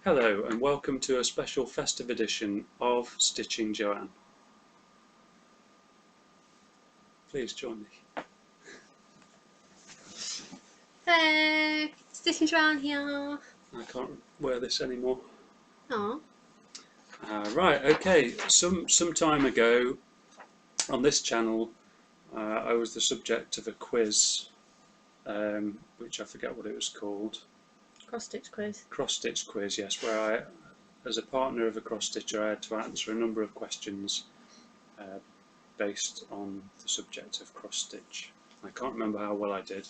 Hello and welcome to a special festive edition of Stitching Joanne. Please join me. Hello, Stitching Joanne here. I can't wear this anymore. Oh. Right, okay. Some time ago on this channel I was the subject of a quiz, which I forget what it was called. Cross-stitch quiz. Cross-stitch quiz, yes, where I, as a partner of a cross-stitcher, I had to answer a number of questions based on the subject of cross-stitch. I can't remember how well I did,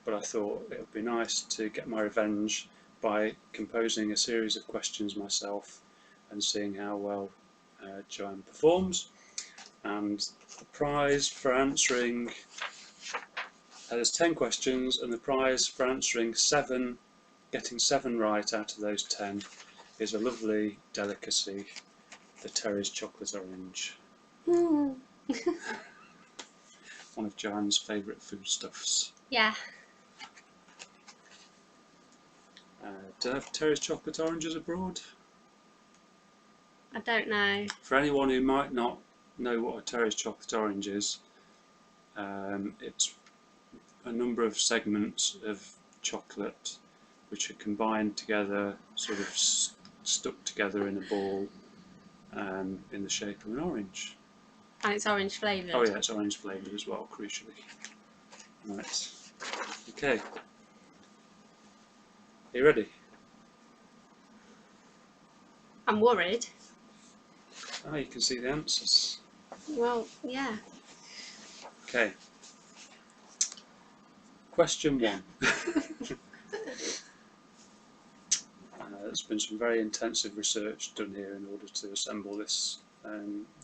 but I thought it would be nice to get my revenge by composing a series of questions myself and seeing how well Joanne performs. And the prize for answering, there's 10 questions, and the prize for answering 7, getting 7 right out of those 10 is a lovely delicacy, the Terry's chocolate orange. One of Joanne's favourite foodstuffs. Yeah. Do they have Terry's chocolate oranges abroad? I don't know. For anyone who might not know what a Terry's chocolate orange is, it's a number of segments of chocolate which are combined together, sort of stuck together in a ball, in the shape of an orange. And it's orange flavoured. Oh yeah, it's orange flavoured as well, crucially. Right. Okay. Are you ready? I'm worried. Oh, you can see the answers. Well, yeah. Okay. Question 1. There's been some very intensive research done here in order to assemble this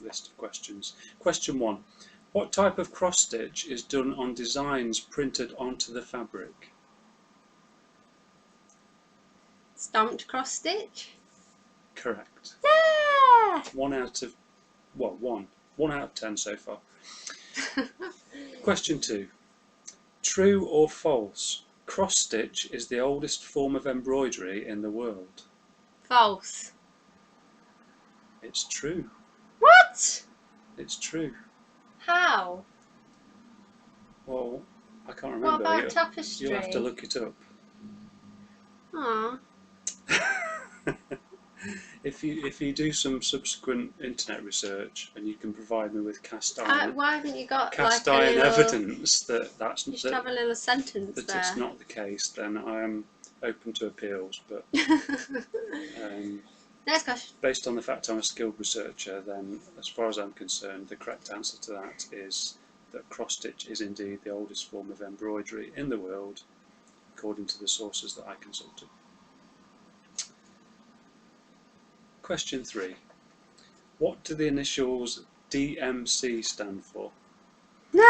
list of questions. Question 1. What type of cross stitch is done on designs printed onto the fabric? Stamped cross stitch? Correct. Yeah! 1 out of 10 so far. Question 2. True or false? Cross stitch is the oldest form of embroidery in the world. False. It's true. What? It's true. How? Well, I can't remember. What about tapestry? You'll have to look it up. Aww. If you do some subsequent internet research and you can provide me with cast iron, why haven't you got cast like iron a little, evidence that you should have a little sentence that there. it's not the case, then I am open to appeals. But Next question. based on the fact I'm a skilled researcher, then as far as I'm concerned, the correct answer to that is that cross stitch is indeed the oldest form of embroidery in the world, according to the sources that I consulted. Question 3. What do the initials DMC stand for? No!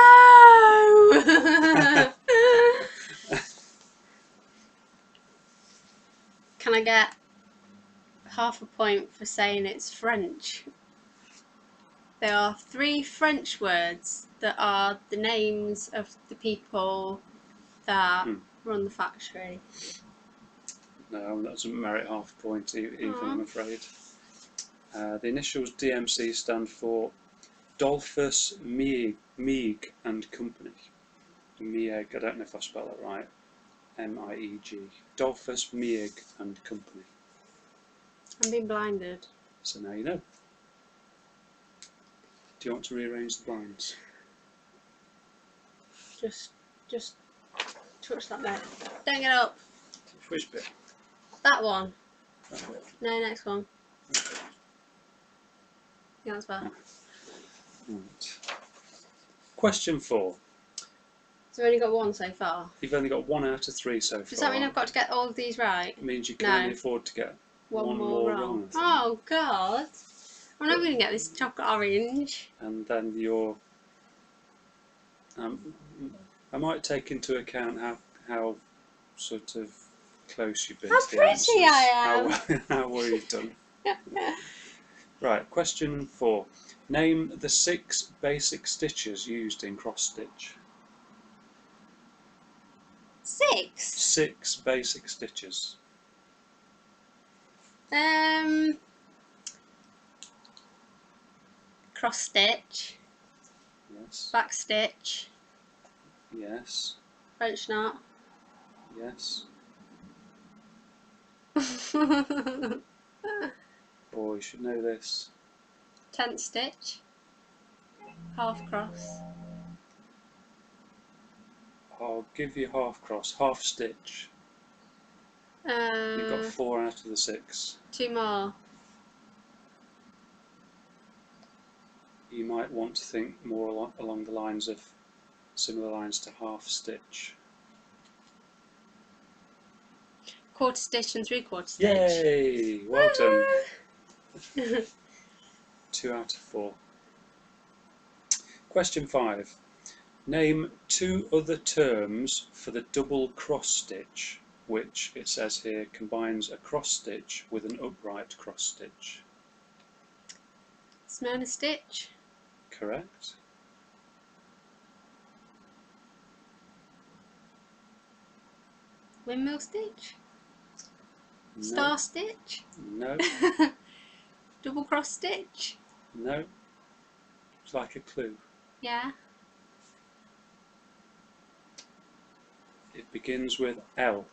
Can I get half a point for saying it's French? There are 3 French words that are the names of the people that run the factory. No, that doesn't merit half a point even, I'm afraid. The initials DMC stand for Dolphus Mieg and Company. Mieg, I don't know if I spelled that right. M-I-E-G. Dolphus Mieg and Company. I'm being blinded. So now you know. Do you want to rearrange the blinds? Just touch that bit. Don't get up. Which bit? That one. That bit. No, next one. Yeah, that's better. Right. Question 4. So we've only got 1 so far. You've only got 1 out of 3 so far. Does that mean I've got to get all of these right? It means you can only afford to get one more wrong. Oh God! I'm never going to get this chocolate orange. And then you're... I might take into account how sort of close you've been How to the pretty answers. I am! How well you've done. Right, question 4. Name the 6 basic stitches used in cross stitch. 6? 6 basic stitches. Cross stitch, Yes. back stitch, Yes. French knot. Yes. Boy, you should know this. Tent stitch, half cross. I'll give you half cross, half stitch. You've got 4 out of the 6. 2 more. You might want to think more along the lines of similar lines to half stitch. Quarter stitch and 3/4 stitch. Yay! Well done. 2 out of 4. Question 5. Name 2 other terms for the double cross stitch, which it says here combines a cross stitch with an upright cross stitch. Smyrna stitch. Correct. Windmill stitch. No. Star stitch. No. Double cross stitch. No. It's like a clue. Yeah. It begins with L.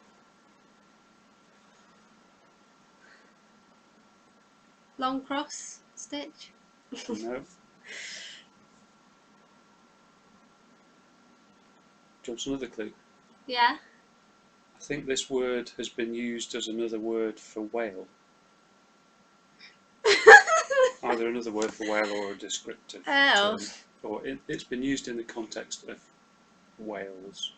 Long cross stitch. No. Do you want another clue? Yeah. I think this word has been used as another word for whale. Either another word for whale or a descriptive term. Or it's been used in the context of whales.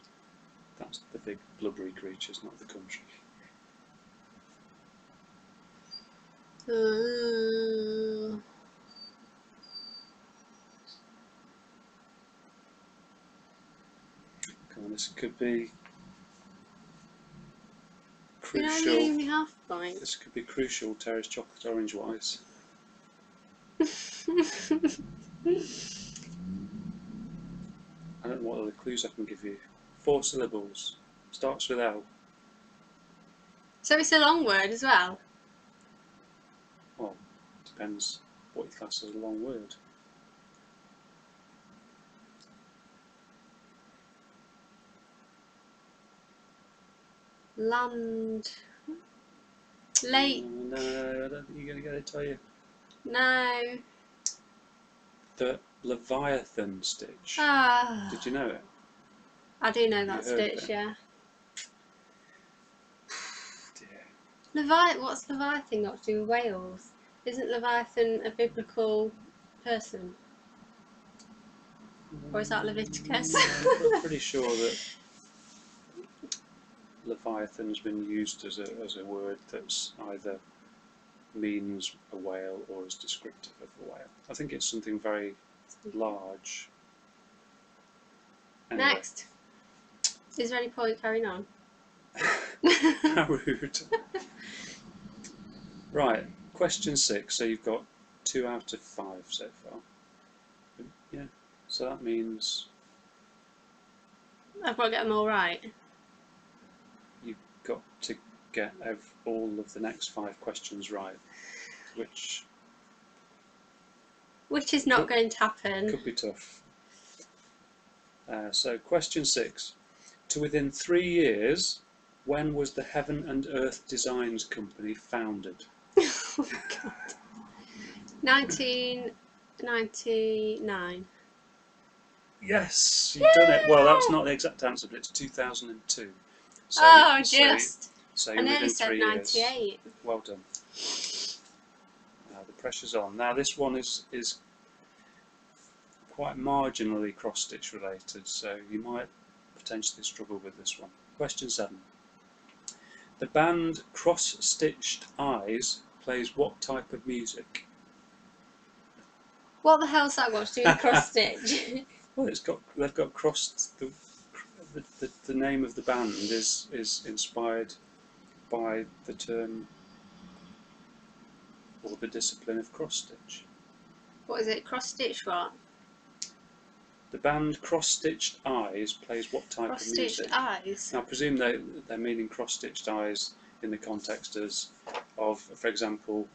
That's the big blubbery creatures, not the country. Come on, this could be crucial. You know, only half a point. This could be crucial, Terry's chocolate orange wise. I don't know what other clues I can give you. 4 syllables. Starts with L. So it's a long word as well? Well, depends what you class as a long word. Land. Late. No, I don't think you're going to get it, are you? No. The Leviathan stitch. Ah. Did you know it? I do know You that heard of stitch, it? yeah. Dear. What's Leviathan got to do with Wales? Isn't Leviathan a biblical person? Or is that Leviticus? I'm pretty sure that Leviathan has been used as a word that's either means a whale or is descriptive of a whale. I think it's something very large. Anyway. Next. Is there any point carrying on? How rude. Right, question 6. So you've got 2 out of 5 so far. Yeah, so that means I've got to get them all right. you've got to get all of the next 5 questions right, which is not going to happen. could be tough. So question 6. To within 3 years, when was the Heaven and Earth Designs Company founded? Oh my god. 1999. Yes, you've done it. Well, that's not the exact answer, but it's 2002. So, Oh, so just. you're I nearly within said 3 years. 98. Well done. Now the pressure's on. Now this one is quite marginally cross-stitch related, so you might potentially struggle with this one. Question 7. The band Cross-Stitched Eyes plays what type of music? What the hell's that got to do with cross stitch? Well, they've got crossed. The name of the band is inspired by the term or the discipline of cross-stitch. What is it? Cross stitch what? The band Cross-Stitched Eyes plays what type of music? Cross stitched eyes. Now, I presume they're meaning cross-stitched eyes in the context as of, for example,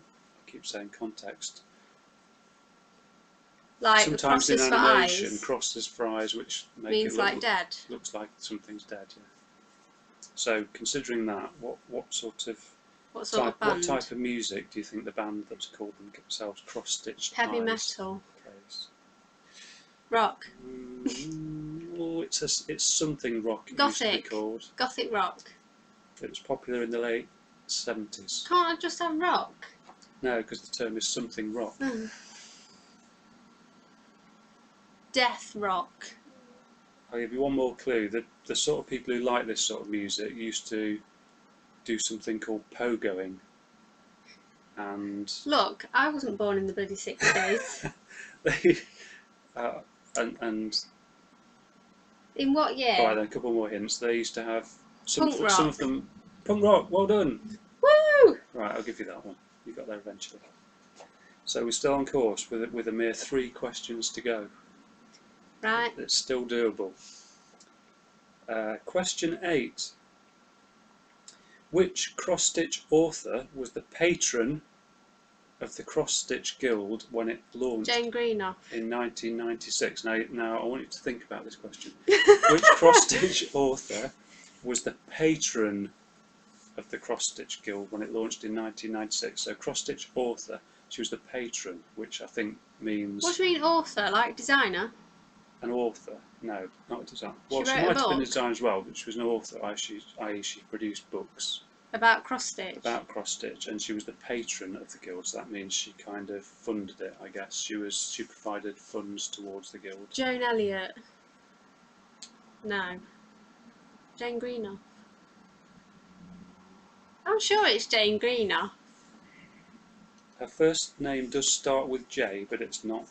I keep saying context. Like Sometimes the in crosses for animation, eyes crosses for eyes, which make means it look, like dead. looks like something's dead. Yeah. So, considering that, what sort of What sort of band? what type of music do you think the band that's called themselves Cross Stitched Heavy Eyes metal. plays? Rock. Oh, it's something rock. It used to be Gothic. called. Gothic rock. It was popular in the late 70s. Can't I just have rock? No, because the term is something rock. Death rock. I'll give you one more clue. The sort of people who like this sort of music used to do something called pogoing. And Look, I wasn't born in the bloody 60s. they and In what year? all right, then a couple more hints. They used to have some Punk rock. some of them punk rock. Well done. Woo! Right, I'll give you that one. You got there eventually. So we're still on course with a mere 3 questions to go. Right. It's still doable. Question 8. Which cross-stitch author was the patron of the Cross-Stitch Guild when it launched Jane Greenough. in 1996? Now I want you to think about this question. Which cross-stitch author was the patron of the Cross-Stitch Guild when it launched in 1996? So cross-stitch author, she was the patron, which I think means... What do you mean author? Like designer? An author? No, not a designer. Well, She she wrote a might have been a book? designer as well, but she was an author, i.e. she produced books About cross stitch? about cross-stitch, and she was the patron of the guild, so that means she kind of funded it, I guess. She provided funds towards the guild. Joan Elliott. No. Jane Greenough. I'm sure it's Jane Greenough. Her first name does start with J, but it's not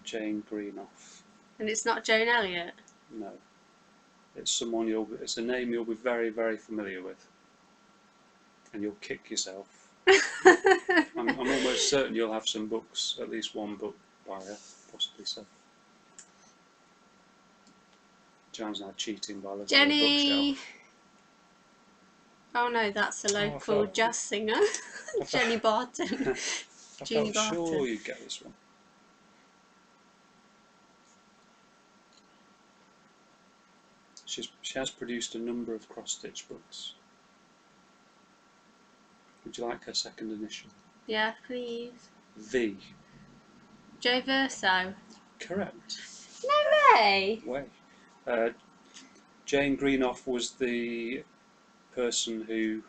Jane Greenough. And it's not Joan Elliott. No. It's it's a name you'll be very, very familiar with. And you'll kick yourself. I'm almost certain you'll have some books, at least one book by her, possibly so. John's now cheating by looking Jenny. at the bookshelf. Oh no, that's a local felt- jazz singer. Jenny Barton. I Julie felt sure Barton. you'd get this one. She has produced a number of cross-stitch books. Would you like her second initial? Yeah, please. V. Joe Verso. Correct. No way. Jane Greenough was the person who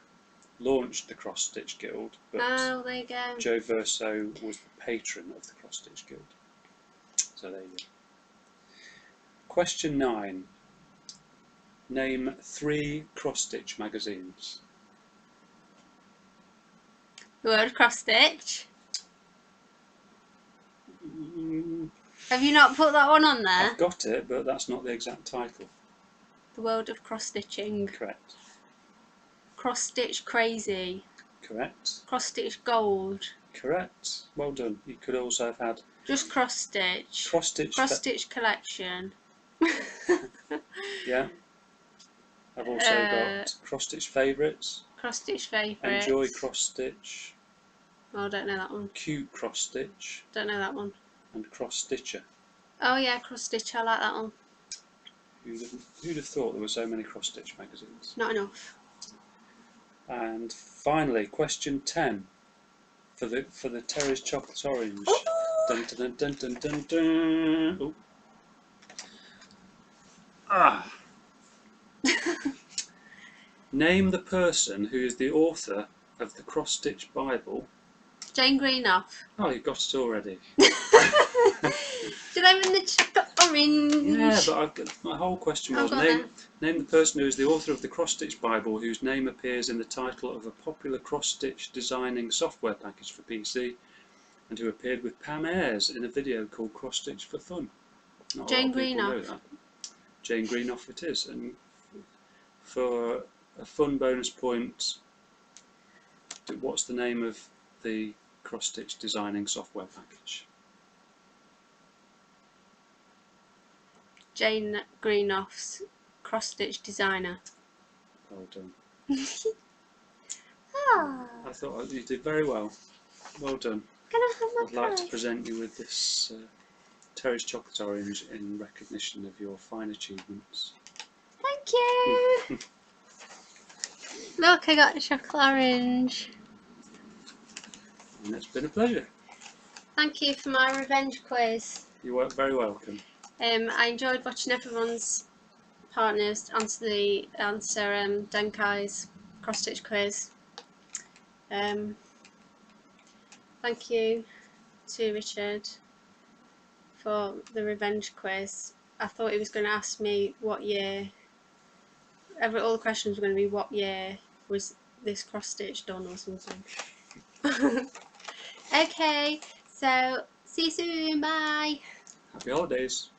launched the Cross Stitch Guild, but Oh, there you go. Joe Verso was the patron of the Cross Stitch Guild. So there you go. Question 9. Name 3 cross stitch magazines. The World of Cross Stitch. Have you not put that one on there? I've got it, but that's not the exact title. The World of Cross Stitching. Correct. Cross Stitch Crazy. Correct. Cross Stitch Gold. Correct. Well done. You could also have had Just Cross Stitch. Cross Stitch. Cross Stitch Collection. Yeah. I've also got Cross Stitch Favourites. Cross Stitch Favourites. Enjoy Cross Stitch. Oh, I don't know that one. Cute Cross Stitch. Don't know that one. And Cross Stitcher. Oh yeah, Cross Stitch. I like that one. Who'd have thought there were so many cross stitch magazines? Not enough. And finally, question 10 for the Terry's Chocolate Orange. Dun, dun, dun, dun, dun, dun. Ooh. Ah. Name the person who is the author of the Cross Stitch Bible. Jane Greenough. Oh, you've got it already. Did I win the chocolate orange? Yeah, but my whole question was name the person who is the author of the Cross Stitch Bible, whose name appears in the title of a popular cross stitch designing software package for PC, and who appeared with Pam Ayres in a video called Cross Stitch for Fun. Not Jane a lot of people know Greenough. that. Jane Greenough it is, and for a fun bonus point, what's the name of the cross stitch designing software package? Jane Greenough's Cross Stitch Designer. Well done. I thought you did very well. Well done. Can I have I'd my like to prize? present you with this Terry's Chocolate Orange in recognition of your fine achievements. Thank you. Look, I got a chocolate orange. And it's been a pleasure. Thank you for my revenge quiz. You are very welcome. I enjoyed watching everyone's partners answer Denkai's cross-stitch quiz. Thank you to Richard for the revenge quiz. I thought he was going to ask me what year. All the questions were going to be what year was this cross-stitch done or something. Okay, so see you soon. Bye. Happy holidays.